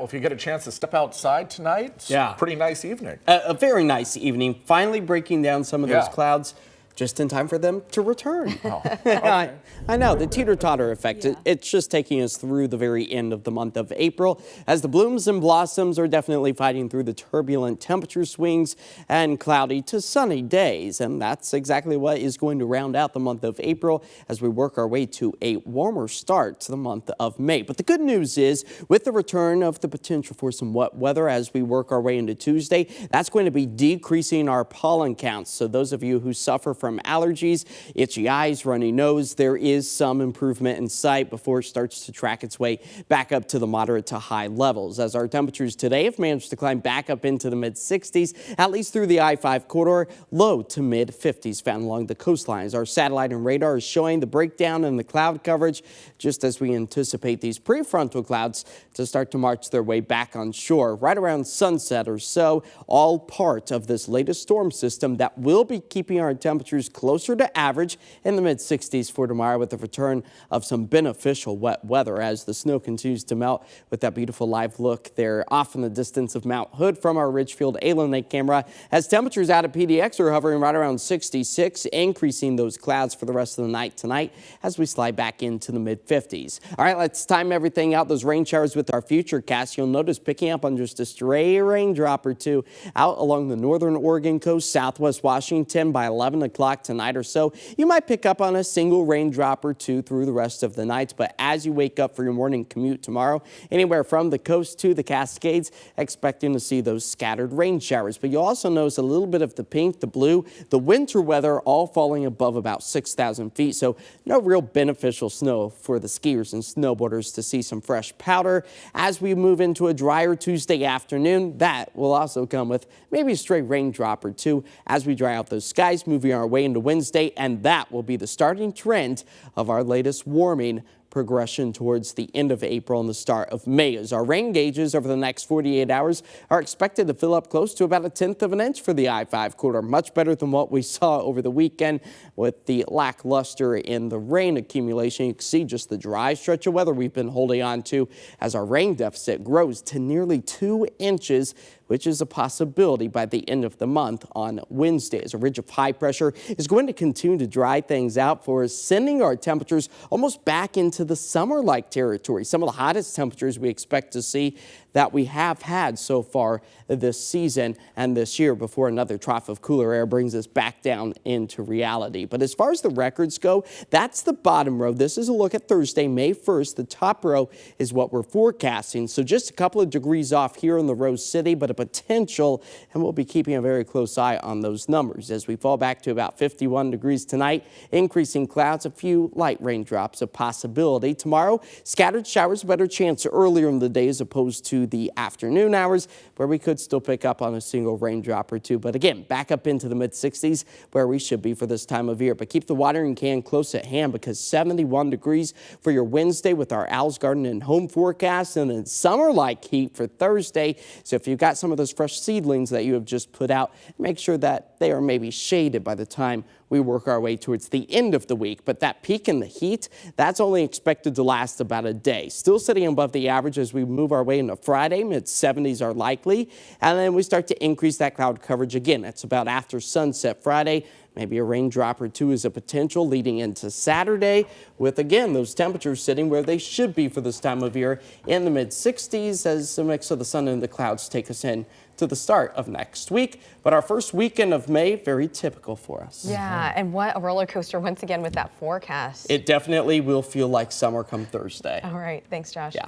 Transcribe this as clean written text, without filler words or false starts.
Well, if you get a chance to step outside tonight, it's a pretty nice evening. A very nice evening. Finally breaking down some of those clouds just in time for them to return. Oh, okay. I know, the teeter-totter effect. It's just taking us through the very end of the month of April, as the blooms and blossoms are definitely fighting through the turbulent temperature swings and cloudy to sunny days. And that's exactly what is going to round out the month of April as we work our way to a warmer start to the month of May. But the good news is, with the return of the potential for some wet weather as we work our way into Tuesday, that's going to be decreasing our pollen counts. So those of you who suffer from allergies, itchy eyes, runny nose, there is some improvement in sight before it starts to track its way back up to the moderate to high levels. As our temperatures today have managed to climb back up into the mid-60s, at least through the I-5 corridor, low to mid-50s found along the coastlines. Our satellite and radar is showing the breakdown in the cloud coverage just as we anticipate these prefrontal clouds to start to march their way back on shore right around sunset or so, all part of this latest storm system that will be keeping our temperatures closer to average in the mid-60s for tomorrow, with the return of some beneficial wet weather as the snow continues to melt, with that beautiful live look there off in the distance of Mount Hood from our Ridgefield Allen Lake camera, as temperatures out of PDX are hovering right around 66, increasing those clouds for the rest of the night tonight as we slide back into the mid-50s. All right, let's time everything out. Those rain showers with our future cast, you'll notice picking up on just a stray raindrop or two out along the northern Oregon coast, southwest Washington by 11 o'clock tonight or so. You might pick up on a single raindrop or two through the rest of the night, but as you wake up for your morning commute tomorrow, anywhere from the coast to the Cascades, expecting to see those scattered rain showers. But you'll also notice a little bit of the pink, the blue, the winter weather all falling above about 6,000 feet. So no real beneficial snow for the skiers and snowboarders to see some fresh powder. As we move into a drier Tuesday afternoon, that will also come with maybe a stray raindrop or two as we dry out those skies, moving our way into Wednesday, and that will be the starting trend of our latest warming progression towards the end of April and the start of May, as our rain gauges over the next 48 hours are expected to fill up close to about 1/10 of an inch for the I-5 corridor, much better than what we saw over the weekend with the lackluster in the rain accumulation. You can see just the dry stretch of weather we've been holding on to as our rain deficit grows to nearly 2 inches, which is a possibility by the end of the month on Wednesday, as a ridge of high pressure is going to continue to dry things out for us, sending our temperatures almost back into the summer-like territory. Some of the hottest temperatures we expect to see that we have had so far this season and this year before another trough of cooler air brings us back down into reality. But as far as the records go, that's the bottom row. This is a look at Thursday, May 1st. The top row is what we're forecasting. So just a couple of degrees off here in the Rose City, but a potential, and we'll be keeping a very close eye on those numbers as we fall back to about 51 degrees tonight. Increasing clouds, a few light raindrops, a possibility. Tomorrow, scattered showers, better chance earlier in the day as opposed to the afternoon hours, where we could still pick up on a single raindrop or two. But again, back up into the mid-60s where we should be for this time of year. But keep the watering can close at hand, because 71 degrees for your Wednesday with our Owl's Garden and Home forecast, and then summer-like heat for Thursday. So if you've got some of those fresh seedlings that you have just put out, make sure that they are maybe shaded by the time we work our way towards the end of the week. But that peak in the heat, that's only expected to last about a day. Still sitting above the average as we move our way into Friday. Mid-70s are likely. And then we start to increase that cloud coverage again. It's about after sunset Friday. Maybe a raindrop or two is a potential leading into Saturday, with, again, those temperatures sitting where they should be for this time of year in the mid-60s, as the mix of the sun and the clouds take us in to the start of next week. But our first weekend of May, very typical for us. Yeah, and what a roller coaster once again with that forecast. It definitely will feel like summer come Thursday. All right, thanks, Josh. Yeah.